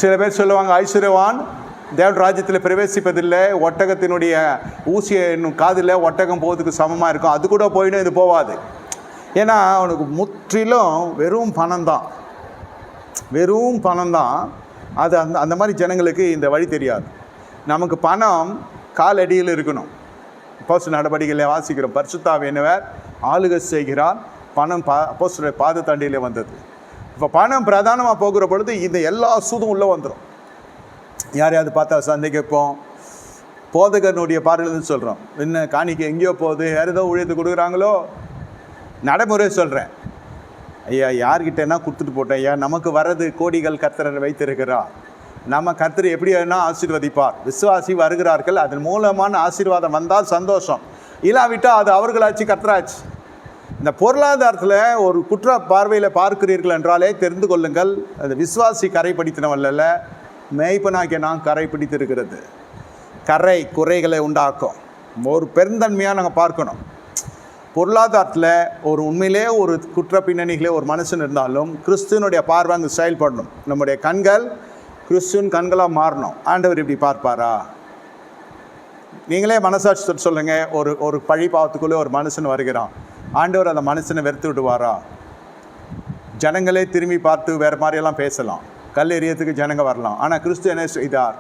சில பேர் சொல்லுவாங்க, ஐஸ்வர்யவான் தேவ ராஜ்யத்தில் பிரவேசிப்பதில்லை, ஒட்டகத்தினுடைய ஊசியை இன்னும் காதில் ஒட்டகம் போகிறதுக்கு சமமாக இருக்கும், அது கூட போயிடும், இது போகாது. ஏன்னா அவனுக்கு முற்றிலும் வெறும் பணம் தான், வெறும் பணம் தான். அது அந்த மாதிரி ஜனங்களுக்கு இந்த வழி தெரியாது. நமக்கு பணம் காலடியில் இருக்கணும். அப்போஸ்தலர் நடவடிக்கைகளை வாசிக்கிறோம், பரிசுத்த ஆவியானவர் ஆளுகை செய்கிறார், பணம் அப்போஸ்தலர் பாதத்தண்டியிலே வந்தது. இப்போ பணம் பிரதானமாக போகிற பொழுது இந்த எல்லா சூதும் உள்ளே வந்துடும். யாரையாவது பார்த்தா சந்தேகிப்போம். போதகனுடைய பார்வையிலிருந்து சொல்கிறோம், என்ன காணிக்கை எங்கேயோ போகுது, யார் ஏதோ ஊழியத்தை கொடுக்குறாங்களோ. நடைமுறை சொல்கிறேன் ஐயா, யார்கிட்டன்னா கொடுத்துட்டு போட்டேன் ஐயா, நமக்கு வர்றது கோடிகள் கர்த்தர் வைத்திருக்கிறார், நம்ம கர்த்தர் எப்படி வேணா ஆசீர்வதிப்பார். விசுவாசி வருகிறார்கள், அதன் மூலமான ஆசீர்வாதம் வந்தால் சந்தோஷம், இல்லாவிட்டால் அது அவர்களாச்சு கர்த்தராச்சு. இந்த பொருளாதாரத்தில் ஒரு குற்ற பார்வையில் பார்க்கிறீர்கள் என்றாலே தெரிந்து கொள்ளுங்கள், அது விசுவாசி கரை பிடித்தினவல்ல, மேய்ப்பனாகிய நான் கரை பிடித்திருக்கிறது. கரை குறைகளை உண்டாக்கும். ஒரு பெருந்தன்மையாக நாங்கள் பார்க்கணும். பொருளாதாரத்தில் ஒரு உண்மையிலே ஒரு குற்ற பின்னணிகளே ஒரு மனுஷன் இருந்தாலும் கிறிஸ்துவனுடைய பார்வை அங்கே செயல்படணும். நம்முடைய கண்கள் கிறிஸ்துவின் கண்களாக மாறணும். ஆண்டவர் இப்படி பார்ப்பாரா? நீங்களே மனசாட்சி சொல்லுங்கள், ஒரு பழி பாவத்துக்குள்ளே ஒரு மனுஷன் வருகிறான், ஆண்டவர் அந்த மனுஷனை வெறுத்து விடுவாரா? ஜனங்களே திரும்பி பார்த்து வேறு மாதிரியெல்லாம் பேசலாம், கல் எறியத்துக்கு ஜனங்க வரலாம். ஆனால் கிறிஸ்து என்ன செய்தார்?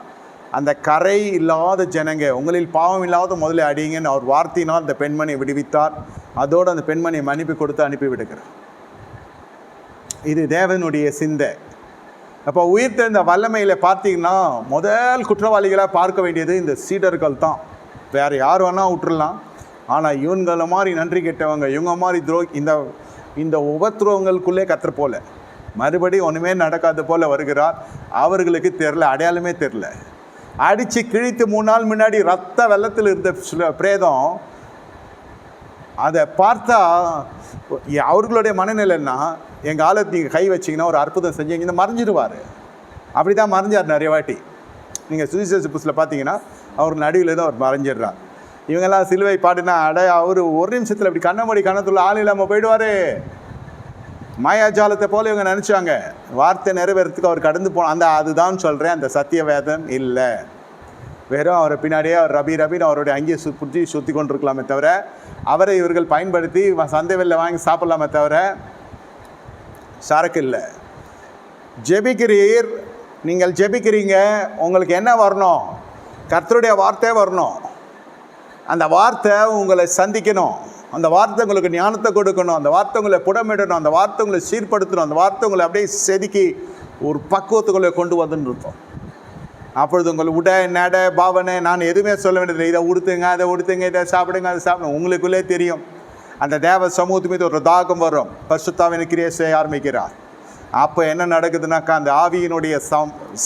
அந்த கரை இல்லாத ஜனங்க, உங்களில் பாவம் இல்லாத முதல்ல அடிங்கன்னு அவர் வார்த்தையினால் அந்த பெண்மணியை விடுவித்தார். அதோடு அந்த பெண்மணியை மன்னிப்பு கொடுத்து அனுப்பி விடுகிறார். இது தேவனுடைய சிந்தை. அப்போ உயிர்த்தெழுந்த வல்லமையில் பார்த்தீங்கன்னா முதல் குற்றவாளிகளாக பார்க்க வேண்டியது இந்த சீடர்கள் தான். வேறு யார் வேணால் விட்டுடலாம், ஆனால் இவங்களை மாதிரி நன்றி கெட்டவங்க, இவங்க மாதிரி இந்த உபத்திரவங்களுக்குள்ளே கர்த்தர் போல மறுபடியும் ஒன்றுமே நடக்காத போல் வருகிறார். அவர்களுக்கு தெரில, அடையாளமே தெரில. அடித்து கிழித்து 3 நாள் முன்னாடி ரத்த வெள்ளத்தில் இருந்த பிரேதம், அதை பார்த்தா அவர்களுடைய மனநிலைன்னா, எங்கள் ஆளுக்கு நீங்கள் கை வச்சிங்கன்னா ஒரு அற்புதம் செஞ்சீங்கன்னா மறைஞ்சிடுவார். அப்படி தான் மறைஞ்சார் நிறைய வாட்டி. நீங்கள் சுவிசேஷ புஸ்தில் பார்த்தீங்கன்னா அவர் நடுவில் தான் அவர் மறைஞ்சிடுறார். இவங்கெல்லாம் சிலுவை பாடினா அவர் ஒரு நிமிஷத்தில் அப்படி கண்ணமூடி கண்ணத்துள்ள ஆள் இல்லாமல் போயிடுவார். மாயாஜாலத்தை போல இவங்க நினச்சாங்க. வார்த்தை நிறைவேறத்துக்கு அவர் கடந்து போன அதுதான் சொல்கிறேன், அந்த சத்திய வேதம் இல்லை. வெறும் அவரை பின்னாடியே அவர் ரபின்னு அவருடைய அங்கேயே சுற்றி கொண்டிருக்கலாமே தவிர, அவரை இவர்கள் பயன்படுத்தி சந்தை வெளில வாங்கி சாப்பிட்லாமே தவிர சரக்கு இல்லை. ஜெபிக்கிறீர், நீங்கள் ஜெபிக்கிறீங்க, உங்களுக்கு என்ன வரணும்? கர்த்தருடைய வார்த்தை வரணும். அந்த வார்த்தை உங்களை சந்திக்கணும், அந்த வார்த்தை உங்களுக்கு ஞானத்தை கொடுக்கணும், அந்த வார்த்தை உங்களை புடமிடணும், அந்த வார்த்தை உங்களை சீர்படுத்தணும், அந்த வார்த்தை உங்களை அப்படியே செதுக்கி ஒரு பக்குவத்துக்குள்ளே கொண்டு வந்துன்னு இருப்போம். அப்பொழுது உங்கள் உடை நட பாவனை நான் எதுவுமே சொல்ல வேண்டியதில்லை. இதை உடுத்துங்க, அதை உடுத்துங்க, இதை சாப்பிடுங்க, அதை சாப்பிடுங்க, உங்களுக்குள்ளே தெரியும். அந்த தேவ சமூகத்து மீது ஒரு தாகம் வரும். பரிசுத்தாவின் கிரியை செய்ய ஆரம்பிக்கிறார். அப்போ என்ன நடக்குதுனாக்கா, அந்த ஆவியினுடைய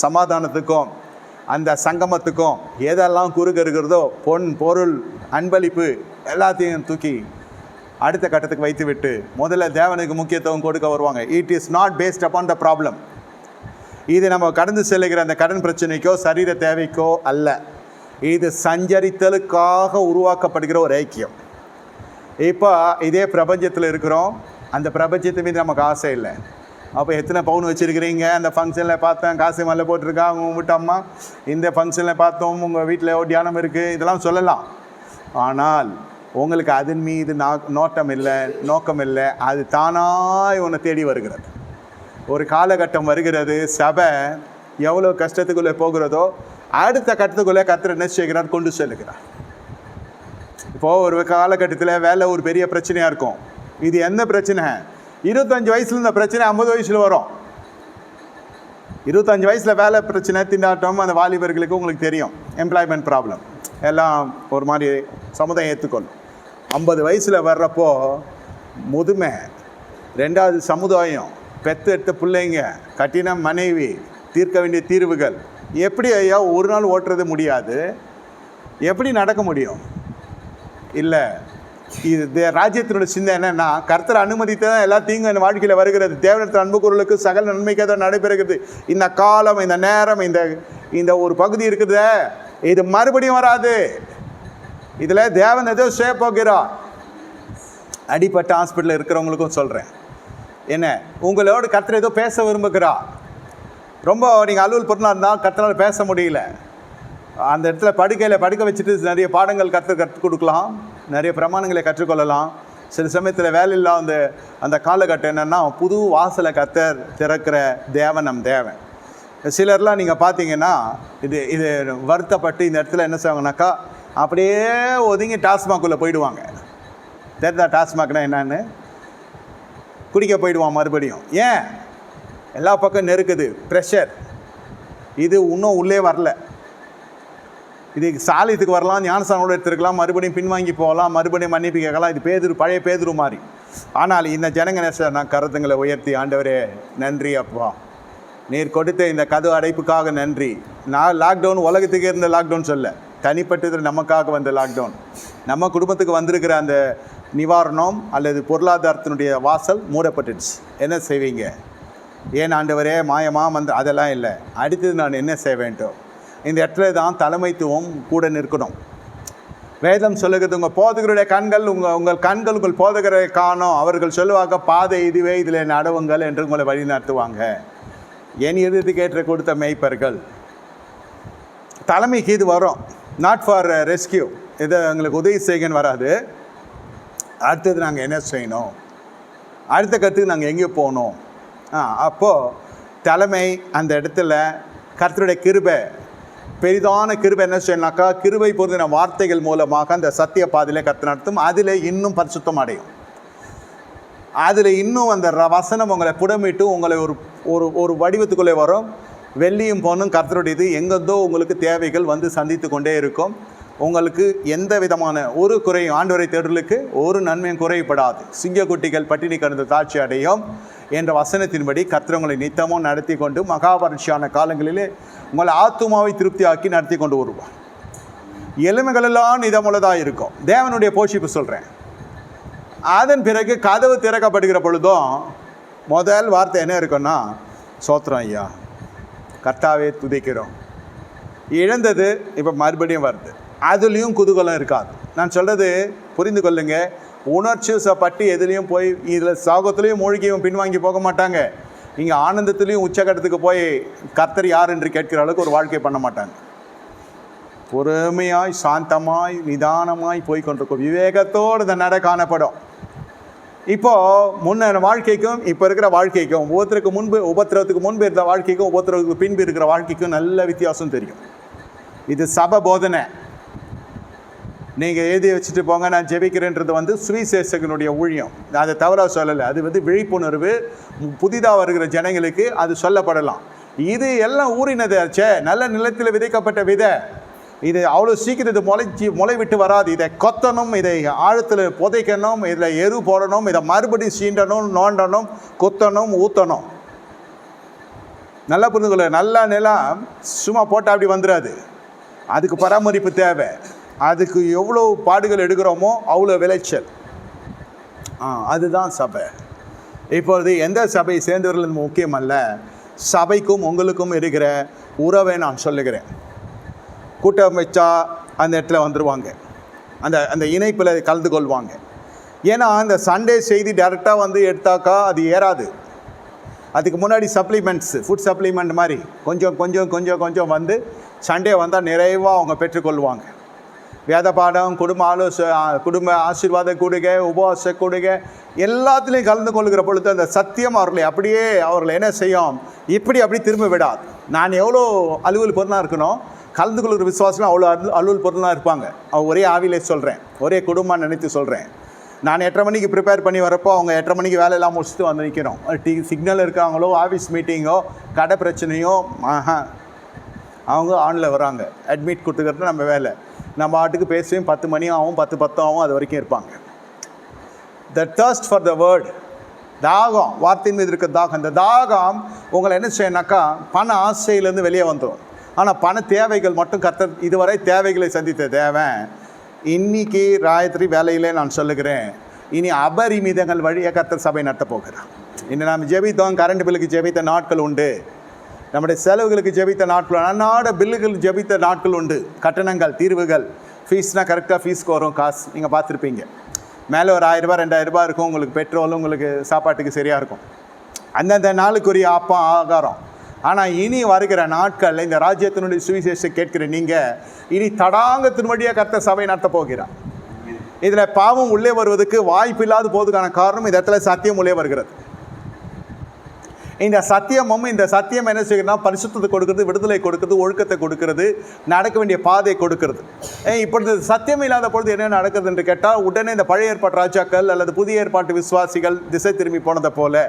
சமாதானத்துக்கும் அந்த சங்கமத்துக்கும் எதெல்லாம் குறுக்க இருக்கிறதோ, பொன் பொருள் அன்பளிப்பு எல்லாத்தையும் தூக்கி அடுத்த கட்டத்துக்கு வைத்து விட்டு முதல்ல தேவனுக்கு முக்கியத்துவம் கொடுக்க வருவாங்க. It is not based upon the problem. இது நம்ம கடந்து செல்லுகிற அந்த கடன் பிரச்சனைக்கோ சரீர தேவைக்கோ அல்ல, இது சஞ்சரித்தலுக்காக உருவாக்கப்படுகிற ஒரு ஐக்கியம். இப்போ இதே பிரபஞ்சத்தில் இருக்கிறோம், அந்த பிரபஞ்சத்து மீது நமக்கு ஆசை இல்லை. அப்போ எத்தனை பவுன் வச்சுருக்கிறீங்க? அந்த ஃபங்க்ஷனில் பார்த்தேன் காசு மேலே போட்டிருக்கா உங்கள் வீட்டு அம்மா, இந்த ஃபங்க்ஷனில் பார்த்தோம் உங்கள் வீட்டில் தியானம் இருக்குது, இதெல்லாம் சொல்லலாம். ஆனால் உங்களுக்கு அதன் மீது நோட்டம் இல்லை, நோக்கம் இல்லை. அது தானாக உன்னை தேடி வருகிறது. ஒரு காலகட்டம் வருகிறது, சபை எவ்வளோ கஷ்டத்துக்குள்ளே போகிறதோ அடுத்த கட்டத்துக்குள்ளே கர்த்தர் என்ன செய்கிறார்? கொண்டு செல்லுகிறார். இப்போது ஒரு காலகட்டத்தில் வேலை ஒரு பெரிய பிரச்சனையாக இருக்கும். இது என்ன பிரச்சனை? 25 வயசுல இந்த பிரச்சனை 50 வயசில் வரும். 25 வயசில் வேலை பிரச்சனை, திண்டாட்டம், அந்த வாலிபர்களுக்கு உங்களுக்கு தெரியும், எம்ப்ளாய்மெண்ட் ப்ராப்ளம் எல்லாம் ஒரு மாதிரி சமுதாயம் ஏற்றுக்கொள்ளும். 50 வயசில் வர்றப்போ முதுமை, 2வது சமுதாயம், பெத்தெடுத்த பிள்ளைங்க, கட்டின மனைவி, தீர்க்க வேண்டிய தீர்வுகள். எப்படி ஐயா ஒரு நாள் ஓட்டுறது முடியாது? எப்படி நடக்க முடியும்? இல்லை, இது ராஜ்யத்தினுடைய சிந்தை என்னென்னா, கர்த்தர் அனுமதித்து தான் எல்லா தீங்கு என் வாழ்க்கையில் வருகிறது. தேவனத்தில் அன்பு குரலுக்கு சகல நன்மைக்காக தான் நடைபெறுகிறது. இந்த காலம், இந்த நேரம், இந்த ஒரு பகுதி இருக்குது, இது மறுபடியும் வராது. இதில் தேவன் ஏதோ செய்ய போகிறார். அடிப்பட்ட ஹாஸ்பிட்டலில் இருக்கிறவங்களுக்கும் சொல்கிறேன், என்ன உங்களோட கர்த்தர் ஏதோ பேச விரும்புகிறார். ரொம்ப நீங்கள் அலுவல் பொருளாக இருந்தால் கர்த்தரால் பேச முடியல. அந்த இடத்துல படுக்க வச்சுட்டு நிறைய பாடங்கள் கற்றுக் கொடுக்கலாம், நிறைய பிரமாணங்களை கற்றுக்கொள்ளலாம். சில சமயத்தில் வேலையில்லா அந்த காலகட்டம் என்னென்னா புது வாசலை கர்த்தர் திறக்கிற தேவன் நம் தேவன். சிலர்லாம் நீங்கள் பார்த்தீங்கன்னா இது வருத்தப்பட்டு இந்த இடத்துல என்ன செய்வாங்கனாக்கா அப்படியே ஒதுங்கி டாஸ்மாக்குள்ளே போயிடுவாங்க. தெரிந்தா டாஸ்மாக்னா என்னன்னு? குடிக்க போயிடுவான் மறுபடியும். ஏன்? எல்லா பக்கம் நெருக்குது, ப்ரெஷர். இது இன்னும் உள்ளே வரல. இது சாலியத்துக்கு வரலாம், ஞானஸ்தானோடு எடுத்துருக்கலாம், மறுபடியும் பின்வாங்கி போகலாம், மறுபடியும் மன்னிப்பு கேட்கலாம். இது பழைய பேதுரு மாதிரி. ஆனால் இந்த ஜனங்க நான் கருத்துங்களை உயர்த்தி, ஆண்டவரே நன்றி அப்பா, நீர் கொடுத்த இந்த கதவு அடைப்புக்காக நன்றி. நான் லாக்டவுன் உலகத்துக்கு இருந்த லாக்டவுன் சொல்ல, தனிப்பட்டது நமக்காக வந்த லாக்டவுன். நம்ம குடும்பத்துக்கு வந்திருக்கிற அந்த நிவாரணம் அல்லது பொருளாதாரத்தினுடைய வாசல் மூடப்பட்டுடுச்சு. என்ன செய்வீங்க? ஏன் ஆண்டவரே மாயமா அதெல்லாம் இல்லை. அடுத்தது நான் என்ன செய்ய வேண்டும்? இந்த இடத்துல தான் தலைமைத்துவம் கூட நிற்கணும். வேதம் சொல்லுகிறது, உங்கள் போதகருடைய கண்கள் உங்கள் கண்கள் உங்கள் போதகரை காணும், அவர்கள் சொல்லுவாங்க பாதை இதுவே, இதில் நடவுங்கள் என்று உங்களை வழி நடத்துவாங்க. என் இறுதிக்கு ஏற்ற கொடுத்த மேய்ப்பர்கள். தலைமைக்கு இது வரும், நாட் ஃபார் ரெஸ்கியூ. இதை எங்களுக்கு உதவி செய்யன்னு வராது. அடுத்தது நாங்கள் என்ன செய்யணும், அடுத்த கருத்துக்கு நாங்கள் எங்கே போகணும். அப்போது தலைமை அந்த இடத்துல கர்த்தருடைய கிருபை, பெரிதான கிருபை என்ன செய்யணும்னாக்கா, கிருபை பொருந்தின வார்த்தைகள் மூலமாக அந்த சத்திய பாதையிலே கர்த்தர் நடத்தும். அதில் இன்னும் பரிசுத்தம் அடையும். அதில் இன்னும் அந்த வசனம் உங்களை புடமிட்டு உங்களை ஒரு வடிவத்துக்குள்ளே வரும். வெள்ளியும் பொண்ணும் கர்த்தருடையது. எங்கேருந்தோ உங்களுக்கு தேவைகள் வந்து சந்தித்து கொண்டே இருக்கும். உங்களுக்கு எந்த விதமான ஒரு குறையும், ஆண்டவரை தேடலுக்கு ஒரு நன்மையும் குறைப்படாது. சிங்கக்குட்டிகள் பட்டினி கடந்த தாட்சி அடையும் என்ற வசனத்தின்படி கர்த்தர் உங்களை நித்தமும் நடத்தி கொண்டு மகாபரிட்சியான காலங்களிலே உங்களை ஆத்துமாவை திருப்தியாக்கி நடத்தி கொண்டு வருவார். எலுமைகளெல்லாம் நிதமுள்ளதாக இருக்கும். தேவனுடைய போஷிப்பு சொல்கிறேன். அதன் பிறகு கதவு திறக்கப்படுகிற பொழுதும் முதல் வார்த்தை என்ன இருக்குன்னா, சோத்திரம் ஐயா, கர்த்தாவே துதிக்கிறோம். இழந்தது இப்போ மறுபடியும் வருது. அதுலேயும் குதூகலம் இருக்காது. நான் சொல்கிறது புரிந்து கொள்ளுங்க. உணர்ச்சிசப்பட்டு எதுலேயும் போய் இதில் சாகத்துலேயும் மூழ்கியும் பின்வாங்கி போக மாட்டாங்க. இங்கே ஆனந்தத்துலேயும் உச்சகட்டத்துக்கு போய் கர்த்தர் யார் என்று கேட்கிற அளவுக்கு ஒரு வாழ்க்கை பண்ண மாட்டாங்க. பொறுமையாய் சாந்தமாய் நிதானமாய் போய் கொண்டிருக்கும். விவேகத்தோடு இந்த நட காணப்படும். இப்போது முன்ன வாழ்க்கைக்கும் இப்போ இருக்கிற வாழ்க்கைக்கும், உபத்திரவத்துக்கு முன்பு இருந்த வாழ்க்கைக்கும் உபத்திரவத்துக்கு பின்பு இருக்கிற வாழ்க்கைக்கும் நல்ல வித்தியாசம் தெரியும். இது சபை போதனை. நீங்கள் எழுதி வச்சுட்டு போங்க, நான் ஜெபிக்கிறேன்றது சுவிசேஷகனுடைய ஊழியம். அதை தவறாக சொல்லலை. அது விழிப்புணர்வு. புதிதாக வருகிற ஜனங்களுக்கு அது சொல்லப்படலாம். இது எல்லாம் ஊறினதாச்சே, நல்ல நிலத்தில் விதைக்கப்பட்ட விதை. இது அவ்வளோ சீக்கிரம் இது முளை விட்டு வராது. இதை கொத்தணும், இதை ஆழத்தில் புதைக்கணும், இதில் எரு போடணும், இதை மறுபடியும் சீண்டணும், நோண்டணும், கொத்தணும், ஊற்றணும். நல்லா புரிந்து கொள்ள. நல்ல நிலம் சும்மா போட்டால் அப்படி வந்துடாது. அதுக்கு பராமரிப்பு தேவை. அதுக்கு எவ்வளோ பாடுகள் எடுக்கிறோமோ அவ்வளோ விளைச்சல். அதுதான் சபை. இப்பொழுது எந்த சபை சேர்ந்தவர்கள் முக்கியம் அல்ல, சபைக்கும் உங்களுக்கும் இருக்கிற உறவை நான் சொல்லுகிறேன். கூட்டம் வச்சா அந்த இடத்துல வந்துடுவாங்க, அந்த இணைப்பில் கலந்து கொள்வாங்க. ஏன்னா அந்த சண்டே செய்தி டைரெக்டாக எடுத்தாக்கா அது ஏறாது. அதுக்கு முன்னாடி சப்ளிமெண்ட்ஸ், ஃபுட் சப்ளிமெண்ட் மாதிரி கொஞ்சம் கொஞ்சம் கொஞ்சம் கொஞ்சம் சண்டே வந்தால் நிறைவாக அவங்க பெற்றுக்கொள்வாங்க. வேத பாடம், குடும்ப ஆசீர்வாத கூடுகை, உபவாச கூடுகை எல்லாத்துலேயும் கலந்து கொள்கிற பொழுது அந்த சத்தியம் அவர்களை என்ன செய்யும், அப்படி திரும்ப விடாது. நான் எவ்வளோ அலுவல் பொருளாக இருக்கணும், கலந்து கொள்கிற விசுவாசம் அவ்வளோ அலுவல் பொருளாக இருப்பாங்க. ஒரே ஆவிலே சொல்கிறேன், ஒரே குடும்பம் நினைத்து சொல்கிறேன். நான் 8:30 மணிக்கு ப்ரிப்பேர் பண்ணி வரப்போ அவங்க 8:30 மணிக்கு வேலையெல்லாம் முடிச்சுட்டு நிற்கிறோம். சிக்னல் இருக்காங்களோ, ஆஃபீஸ் மீட்டிங்கோ, கடை பிரச்சனையோ, அவங்க ஆனில் வராங்க. அட்மிட் கொடுத்துக்கிறது நம்ம வேலை. நம்ம ஆட்டுக்கு பேசுவேன். 10 மணி ஆகும், 10 ஆகும், அது வரைக்கும் இருப்பாங்க. த தர்ஸ்ட் ஃபார் த வேர்ட், தாகம், வார்த்தையின் மீது இருக்க தாகம். இந்த தாகம் உங்களை என்ன செய்யணாக்கா பண ஆசையிலேருந்து வெளியே வந்துடும். ஆனால் பண தேவைகள் மட்டும் கர்த்தர் இதுவரை தேவைகளை சந்தித்த தேவன் இன்னைக்கு ராயத்திரி வேலையிலே நான் சொல்லுகிறேன், இனி அபரிமிதங்கள் வழியாக கர்த்தர் சபை நடத்த போகிறார். இன்னும் நாம் ஜெபித்தோம், கரண்ட் பில்லுக்கு ஜெபித்த நாட்கள் உண்டு, நம்முடைய செலவுகளுக்கு ஜெபித்த நாட்கள், அன்னாட பில்லுகள் ஜெபித்த நாட்கள் உண்டு. கட்டணங்கள், தீர்வுகள், ஃபீஸ்னால் கரெக்டாக ஃபீஸ்க்கு வரும் காசு. நீங்கள் பார்த்துருப்பீங்க, மேலே ஒரு 1000 ரூபாய் 2000 ரூபாய் இருக்கும். உங்களுக்கு பெட்ரோலும் உங்களுக்கு சாப்பாட்டுக்கு சரியாக இருக்கும். அந்தந்த நாளுக்குரிய ஆகாரம் ஆனால் இனி வருகிற நாட்களில் இந்த ராஜ்யத்தினுடைய சுவிசேஷத்தை கேட்கிற நீங்கள் இனி தடாங்கத்தின் வழியாக கர்த்தர் சபை நடத்த போகிறார். இதில் பாவம் உள்ளே வருவதற்கு வாய்ப்பு இல்லாத போவதுக்கான காரணம் இந்த இடத்துல சத்தியம் உள்ளே வருகிறது. இந்த சத்தியம் என்ன செய்யணும்னா பரிசுத்தத்தை கொடுக்கிறது, விடுதலை கொடுக்கிறது, ஒழுக்கத்தை கொடுக்கிறது, நடக்க வேண்டிய பாதையை கொடுக்கிறது. இப்பொழுது சத்தியம் இல்லாத பொழுது என்ன நடக்குது என்று கேட்டால், உடனே இந்த பழைய ஏற்பாட்டு ராஜாக்கள் அல்லது புதிய ஏற்பாட்டு விசுவாசிகள் திசை திரும்பி போனதை போல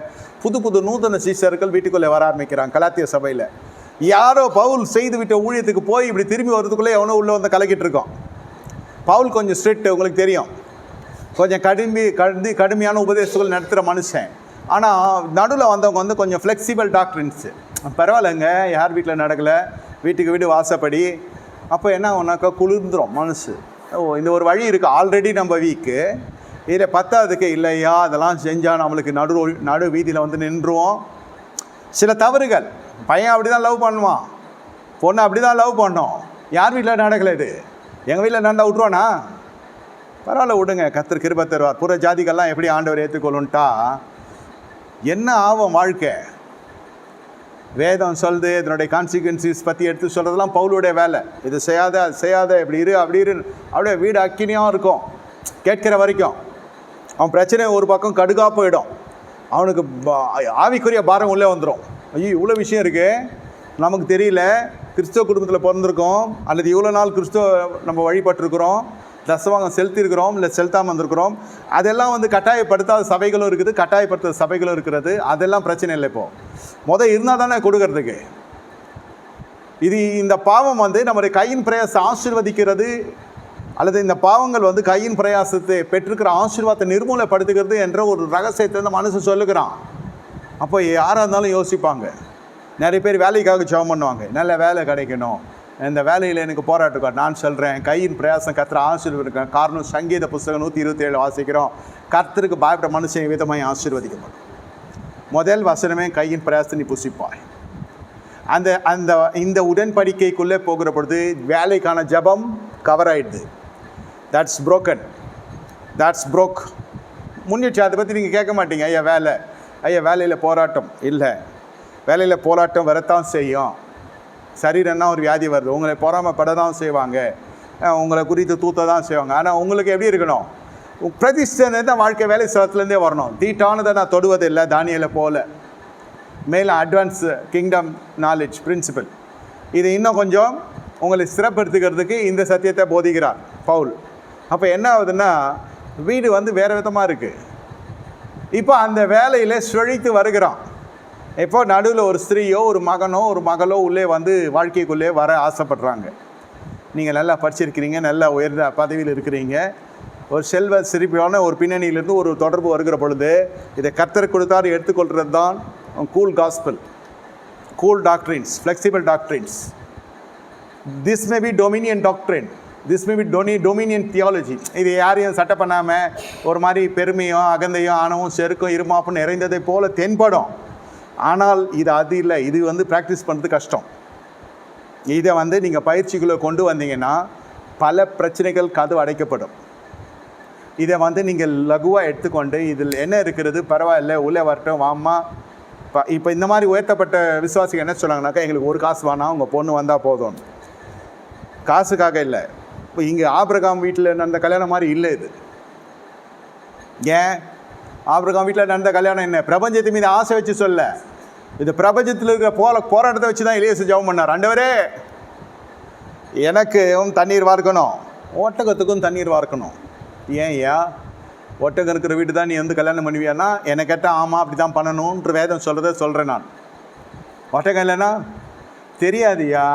புது நூதன சீஷர்கள் வீட்டுக்குள்ளே வர ஆரம்பிக்கிறாங்க. கலாத்திய சபையில் யாரோ பவுல் செய்து விட்ட ஊழியத்துக்கு போய் இப்படி திரும்பி வர்றதுக்குள்ளே எவனோ உள்ளே வந்து கலக்கிட்டு இருக்கோம். பவுல் கொஞ்சம் ஸ்ட்ரிக்ட், உங்களுக்கு தெரியும், கொஞ்சம் கடுமையான உபதேசங்கள் நடத்துகிற மனுஷன். ஆனால் நடுவில் வந்தவங்க வந்து கொஞ்சம் ஃப்ளெக்சிபிள் டாக்டரின்ஸு. பரவாயில்லைங்க, யார் வீட்டில் நடக்கலை, வீட்டுக்கு வீடு வாசப்படி. அப்போ என்ன ஆகுனாக்கா குளிர்ந்துடும் மனசு. இந்த ஒரு வழி இருக்குது, ஆல்ரெடி நம்ம வீக்கு, இதில் பத்தாவதுக்கு இல்லையா அதெல்லாம் செஞ்சால் நம்மளுக்கு நடு வீதியில் வந்து நின்றுவோம். சில தவறுகள், பையன் அப்படி தான் லவ் பண்ணுவான், பொண்ணு அப்படி தான் லவ் பண்ணோம். யார் வீட்டில் நடக்கலை, இது எங்கள் வீட்டில் நடந்தால் விட்ருவானா? பரவாயில்ல விடுங்க, கர்த்தர் கிருபை தருவார். புற ஜாதிகள்லாம் எப்படி ஆண்டவர் ஏற்றுக்கொள்ளுன்ட்டா என்ன ஆகும் வாழ்க்கை? வேதம் சொல்லுது, இதனுடைய கான்சிக்வன்சிஸ் பற்றி எடுத்து சொல்கிறதுலாம் பவுலுடைய வேலை. இது செய்யாத இப்படி இரு அப்படி இரு, அப்படியே வீடு அக்கினியாக இருக்கும் கேட்கிற வரைக்கும். அவன் பிரச்சனை ஒரு பக்கம் கடுகாக போயிடும், அவனுக்கு ஆவிக்குரிய பாரம் உள்ளே வந்துடும். ஐயோ இவ்வளோ விஷயம் இருக்குது, நமக்கு தெரியல, கிறிஸ்தவ குடும்பத்தில் பிறந்திருக்கோம் அல்லது இவ்வளோ நாள் கிறிஸ்தவ நம்ம வழிபட்டிருக்கிறோம், தசவாங்கம் செலுத்தியிருக்கிறோம் இல்லை செலுத்தாமல் வந்திருக்கிறோம். அதெல்லாம் வந்து கட்டாயப்படுத்தாத சபைகளும் இருக்குது, கட்டாயப்படுத்தாத சபைகளும் இருக்கிறது. அதெல்லாம் பிரச்சனை இல்லை. இப்போது இருந்தால் தானே கொடுக்கறதுக்கு. இந்த பாவம் வந்து நம்முடைய கையின் பிரயாசத்தை ஆசீர்வதிக்கிறது, அல்லது இந்த பாவங்கள் வந்து கையின் பிரயாசத்தை பெற்றிருக்கிற ஆசீர்வாதத்தை நிர்மூலப்படுத்துகிறது என்ற ஒரு ரகசியத்தை இந்த மனசு சொல்லுகிறான். அப்போ யாராக இருந்தாலும் யோசிப்பாங்க. நிறைய பேர் வேலைக்காக ஜெபம் பண்ணுவாங்க, நல்ல வேலை கிடைக்கணும், இந்த வேலையில் எனக்கு போராட்டம். நான் சொல்கிறேன், கையின் பிரயாசம் கர்த்தர் ஆசீர்வதிக்கிறேன். காரணம் சங்கீத புஸ்தகம் 127 வாசிக்கிறோம், கர்த்தருக்கு பயப்பட மனுஷன் விதமாய் ஆசீர்வதிக்கப்படும். முதல் வசனமே கையின் பிரயாசத்தை நீ புசிப்பாய். இந்த உடன்படிக்கைக்குள்ளே போகிற பொழுது வேலைக்கான ஜபம் கவர் ஆகிடுது. That's broke. முன்னேற்றி அதை பற்றி நீங்கள் கேட்க மாட்டீங்க. ஐயா வேலையில் போராட்டம் இல்லை, வேலையில் போராட்டம் வரத்தான் செய்யும். சரீரம்னா ஒரு வியாதி வருது, உங்களை பொறாமப்பட தான் செய்வாங்க, உங்களை குறித்து தூத்த தான் செய்வாங்க. ஆனால் உங்களுக்கு எப்படி இருக்கணும்? பிரதிஷ்டை தான் வாழ்க்கை வேலை ஸ்தலத்துலேருந்தே வரணும். தீட்டானதை நான் தொடுவதில்லை, தானியலை போல. மேலே அட்வான்ஸ் கிங்டம் நாலேஜ் பிரின்சிபல், இது இன்னும் கொஞ்சம் உங்களை சிறப்படுத்துக்கிறதுக்கு இந்த சத்தியத்தை போதிக்கிறார் பவுல். அப்போ என்ன ஆகுதுன்னா, வீடு வந்து வேறு விதமாக இருக்குது. இப்போ அந்த வேலையில் சுழித்து வருகிறான். இப்போ நடுவில் ஒரு ஸ்திரீயோ ஒரு மகனோ ஒரு மகளோ உள்ளே வந்து வாழ்க்கைக்குள்ளே வர ஆசைப்படுறாங்க. நீங்கள் நல்லா படிச்சிருக்கிறீங்க, நல்லா உயர்ந்த பதவியில் இருக்கிறீங்க, ஒரு செல்வ சிரிப்பான ஒரு பின்னணியிலிருந்து ஒரு தொடர்பு வருகிற பொழுது இதை கர்த்தர் கொடுத்தாரு எடுத்துக்கொள்கிறது தான் cool gospel, cool doctrines, flexible doctrines. This may be Dominion doctrine, this may be Dominion theology. இது யாரையும் சட்டை பண்ணாமல் ஒரு மாதிரி பெருமையும் அகந்தையும் ஆணவம் செருக்கும் இருமாப்பும் நிறைந்ததை போல தென்படும். ஆனால் இது அது இல்லை, இது வந்து ப்ராக்டிஸ் பண்ணுறது கஷ்டம். இதை வந்து நீங்கள் பயிற்சிக்குள்ளே கொண்டு வந்தீங்கன்னா பல பிரச்சனைகள் கதவு அடைக்கப்படும். இதை வந்து நீங்கள் லகுவாக எடுத்துக்கொண்டு இதில் என்ன இருக்கிறது, பரவாயில்ல, உள்ளே வரட்டும், வாம்மா. இப்போ இந்த மாதிரி உயர்த்தப்பட்ட விசுவாசிகள் என்ன சொன்னாங்கனாக்கா, எங்களுக்கு ஒரு காசு வேணாம், உங்கள் பொண்ணு வந்தால் போதும். காசுக்காக இல்லை. இப்போ இங்கே ஆபிரகாம் வீட்டில் நடந்த கல்யாணம் மாதிரி இல்லை இது. ஏன்? ஆபிரகாம் வீட்டில் நடந்த கல்யாணம் என்ன? பிரபஞ்சத்து மீது ஆசை வச்சு சொல்ல, இது பிரபஞ்சத்தில் இருக்கிற போராட்டத்தை வச்சு தான் எலியாசு ஜெபம் பண்ணார். ஆண்டவரே எனக்கும் தண்ணீர் வார்க்கணும், ஒட்டகத்துக்கும் தண்ணீர் வார்க்கணும். ஏன்யா ஒட்டகம் இருக்கிற வீட்டு தான் நீ வந்து கல்யாணம் பண்ணுவியானா? என்னை கேட்டால் ஆமாம் அப்படி தான் பண்ணணுன்ற வேதம் சொல்கிறேன் நான். ஒட்டகம் இல்லைன்னா தெரியாதுயா,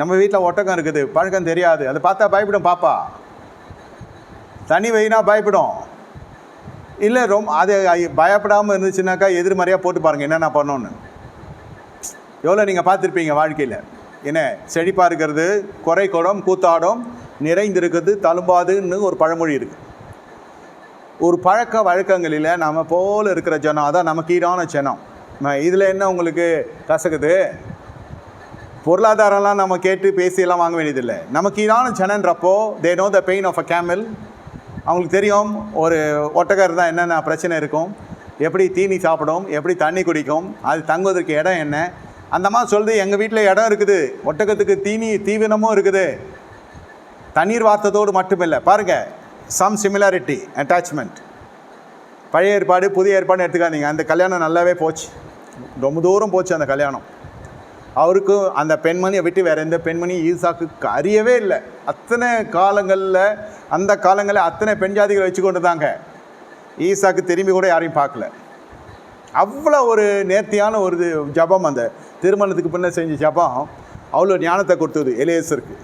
நம்ம வீட்டில் ஒட்டகம் இருக்குது, பழக்கம் தெரியாது, அதை பார்த்தா பயப்படும் பாப்பா. தனி வைனா பயப்படும். இல்லை அது பயப்படாமல் இருந்துச்சுனாக்கா எதிர்மறையாக போட்டு பாருங்கள் என்னென்ன பண்ணோன்னு. எவ்வளோ நீங்கள் பார்த்துருப்பீங்க வாழ்க்கையில். என்ன செழிப்பாக இருக்கிறது, குறை குடம் கூத்தாடும், நிறைந்திருக்கிறது தழும்பாதுன்னு ஒரு பழமொழி இருக்குது. ஒரு பழக்க வழக்கங்களில் நம்ம போல் இருக்கிற ஜனம், அதான் நமக்கு ஈடான ஜனம். இதில் என்ன உங்களுக்கு கசக்குது? பொருளாதாரம்லாம் நம்ம கேட்டு பேசியெல்லாம் வாங்க வேண்டியதில்லை. நமக்கு ஈடான ஜனன்றப்போ they know the pain of a camel. அவங்களுக்கு தெரியும் ஒரு ஒட்டகம் இருந்தால் என்னென்ன பிரச்சனை இருக்கும், எப்படி தீனி சாப்பிடும், எப்படி தண்ணி குடிக்கும், அது தங்குவதற்கு இடம் என்ன, அந்த அம்மா சொல்லுது, எங்கள் வீட்டில் இடம் இருக்குது, ஒட்டகத்துக்கு தீவனமும் இருக்குது. தண்ணீர் வார்த்ததோடு மட்டுமில்லை, பாருங்கள், சம் சிமிலாரிட்டி அட்டாச்மெண்ட். பழைய ஏற்பாடு புதிய ஏற்பாடு எடுத்துக்காதீங்க. அந்த கல்யாணம் நல்லாவே போச்சு, ரொம்ப தூரம் போச்சு அந்த கல்யாணம். அவருக்கும் அந்த பெண்மணியை விட்டு வேறு எந்த பெண்மணியும் ஈசாக்குக்கு அறியவே இல்லை. அத்தனை காலங்களில், அந்த காலங்களில் அத்தனை பெண் ஜாதிகளை வச்சு கொண்டு தாங்க. ஈசாக்கு திரும்பி கூட யாரையும் பார்க்கல. அவ்வளோ ஒரு நேர்த்தியான ஒரு ஜபம், அந்த திருமணத்துக்கு பின்ன செஞ்ச ஜபம் அவ்வளோ ஞானத்தை கொடுத்தது எலியேசருக்கு.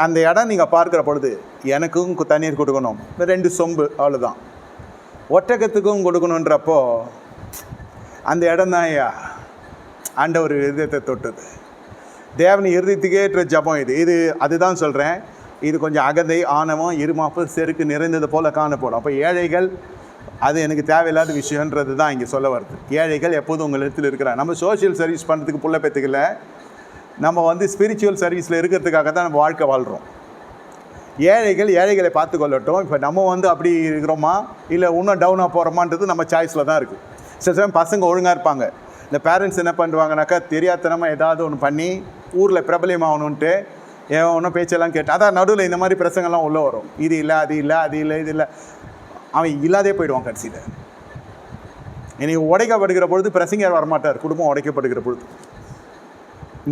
அந்த இடம் நீங்கள் பார்க்குற பொழுது, எனக்கும் தண்ணீர் கொடுக்கணும், 2 சொம்பு அவ்வளோதான், ஒட்டகத்துக்கும் கொடுக்கணுன்றப்போ அந்த இடம் தான் ஐயா ஆண்டவர் இருதயத்தை தொட்டது. தேவன் இருதயத்துக்கே ஏற்ற ஜபம் இது. அதுதான் சொல்கிறேன், இது கொஞ்சம் அகந்தை, ஆணவம், இருமாப்பு, செருக்கு நிறைந்தது போல் காணப்படும். அப்போ ஏழைகள் அது எனக்கு தேவையில்லாத விஷயன்றது தான் இங்கே சொல்ல வருது. ஏழைகள் எப்போதும் உங்கள் இடத்துல இருக்கிறாங்க. நம்ம சோஷியல் சர்வீஸ் பண்ணுறதுக்கு புள்ள பெற்றுக்கல, நம்ம ஸ்பிரிச்சுவல் சர்வீஸில் இருக்கிறதுக்காக தான் நம்ம வாழ்க்கை வாழ்கிறோம். ஏழைகளை பார்த்து கொள்ளட்டும். இப்போ நம்ம அப்படி இருக்கிறோமா இல்லை இன்னும் டவுனாக போகிறோமான்றது நம்ம சாய்ஸில் தான் இருக்குது. சில சமயம் பசங்க ஒழுங்காக இருப்பாங்க, இந்த பேரண்ட்ஸ் என்ன பண்ணுவாங்கனாக்கா தெரியாதனமாக ஏதாவது ஒன்று பண்ணி ஊரில் பிரபலியமாகணுன்ட்டு ஒன்றும் பேச்செல்லாம் கேட்டு, அதான் நடுவில் இந்த மாதிரி பிரசங்கெல்லாம் உள்ளே வரும். இது இல்லை, அது இல்லை, அது இல்லை, இது இல்லை, அவன் இல்லாதே போயிடுவான் கடைசியில். இன்னைக்கு உடைக்கப்படுகிற பொழுது பிரசங்கர் வரமாட்டார். குடும்பம் உடைக்கப்படுகிற பொழுது,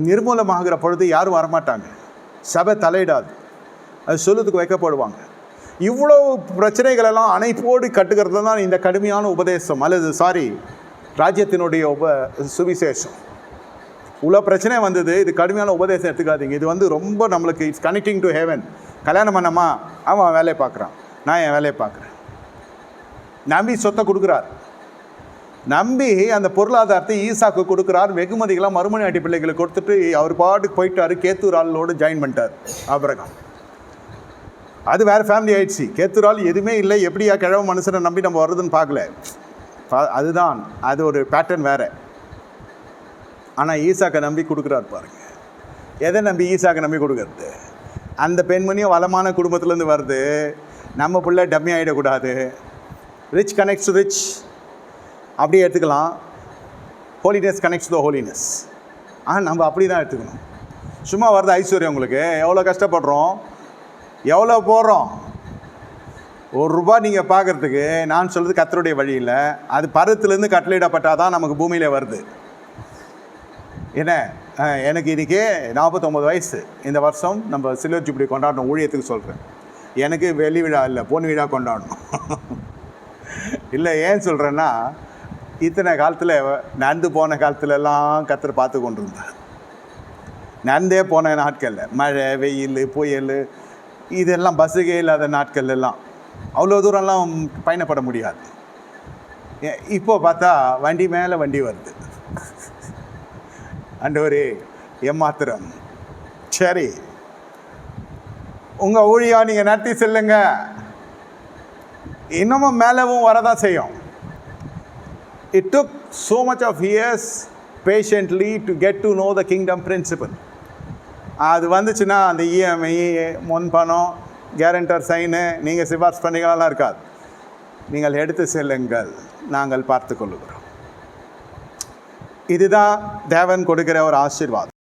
நிர்மூலமாகிற பொழுது யாரும் வரமாட்டாங்க. சபை தலையிடாது, அது சொல்லுறதுக்கு வைக்கப்படுவாங்க. இவ்வளோ பிரச்சனைகளெல்லாம் அணைப்போடு கட்டுகிறது தான் இந்த கடுமையான உபதேசம், அல்லது ராஜ்யத்தினுடைய சுவிசேஷம். இவ்வளோ பிரச்சனை வந்தது, இது கடுமையான உபதேசம் எடுத்துக்காதீங்க. இது ரொம்ப நம்மளுக்கு இட்ஸ் கனெக்டிங் டு ஹெவன். கல்யாணம் பண்ணமா, அவன் வேலையை பார்க்குறான், நான் என் வேலையை பார்க்குறேன். நம்பி சொத்தை கொடுக்குறார், நம்பி அந்த பொருளாதாரத்தை ஈசாக்கு கொடுக்குறார். வெகுமதிகளாக மறுமணி அடி பிள்ளைகளுக்கு கொடுத்துட்டு அவர் பாட்டுக்கு போயிட்டார். கேத்தூர் ஆளோடு ஜாயின் பண்ணிட்டார் ஆபிரகாம். அது வேறு ஃபேமிலி ஆயிடுச்சு. கேத்தூரால் எதுவுமே இல்லை, எப்படியா கிழவ மனுஷனை நம்பி நம்ம வருதுன்னு பார்க்கல. அதுதான், அது ஒரு பேட்டர்ன் வேறு. ஆனால் ஈசாக்கை நம்பி கொடுக்குறாரு பாருங்க. எதை நம்பி ஈசாக்கை நம்பி கொடுக்குறது? அந்த பெண்மணியும் வளமான குடும்பத்துலேருந்து வருது. நம்ம பிள்ளை டம்மி ஆகிடக்கூடாது. ரிச் கனெக்ட்ஸ் டு ரிச், அப்படியே எடுத்துக்கலாம். Holiness connects to holiness. ஆனால் நம்ம அப்படி தான் எடுத்துக்கணும். சும்மா வருது ஐஸ்வர்யம். உங்களுக்கு எவ்வளோ கஷ்டப்படுறோம், எவ்வளோ போடுறோம். ₹1 நீங்கள் பார்க்குறதுக்கு, நான் சொல்கிறது கர்த்தருடைய வழியில், அது பருவத்திலேருந்து கட்டளையிடப்பட்டால் தான் நமக்கு பூமியில் வருது. என்ன, எனக்கு இன்றைக்கி 49 வயசு. இந்த வருஷம் நம்ம சில்வர் ஜூப்ளி கொண்டாடணும், ஊழியத்துக்கு சொல்கிறேன். எனக்கு வெளி விழா இல்லை, பொன் விழா கொண்டாடணும். இல்லை, ஏன் சொல்கிறேன்னா, இத்தனை காலத்தில் நடந்து போன காலத்துலலாம் கர்த்தர் பார்த்து கொண்டு இருந்தார். நடந்தே போன நாட்களில் மழை, வெயில், புயல், இதெல்லாம் பஸ்ஸுக்கே இல்லாத நாட்கள் எல்லாம் அவ்வளோ தூரம்லாம் பயணப்பட முடியாது. இப்போ பார்த்தா வண்டி மேலே வண்டி வருது. ஆண்டவரே ஏமாத்திரம். சரி, உங்கள் ஊழியா நீங்கள் நடத்தி செல்லுங்க, இன்னமும் மேலவும் வரதான் செய்யும். It took so much of years patiently to get to know the kingdom principle. அது வந்துச்சுன்னா அந்த இஎம்ஐ, முன்பணம், கேரண்டர் சைனு, நீங்கள் சிபார்சு பண்ணிக்கலாம் இருக்காது. நீங்கள் எடுத்து செல்லுங்கள், நாங்கள் பார்த்து கொள்ளுகிறோம். இதுதான் தேவன் கொடுக்கிற ஒரு ஆசீர்வாதம்.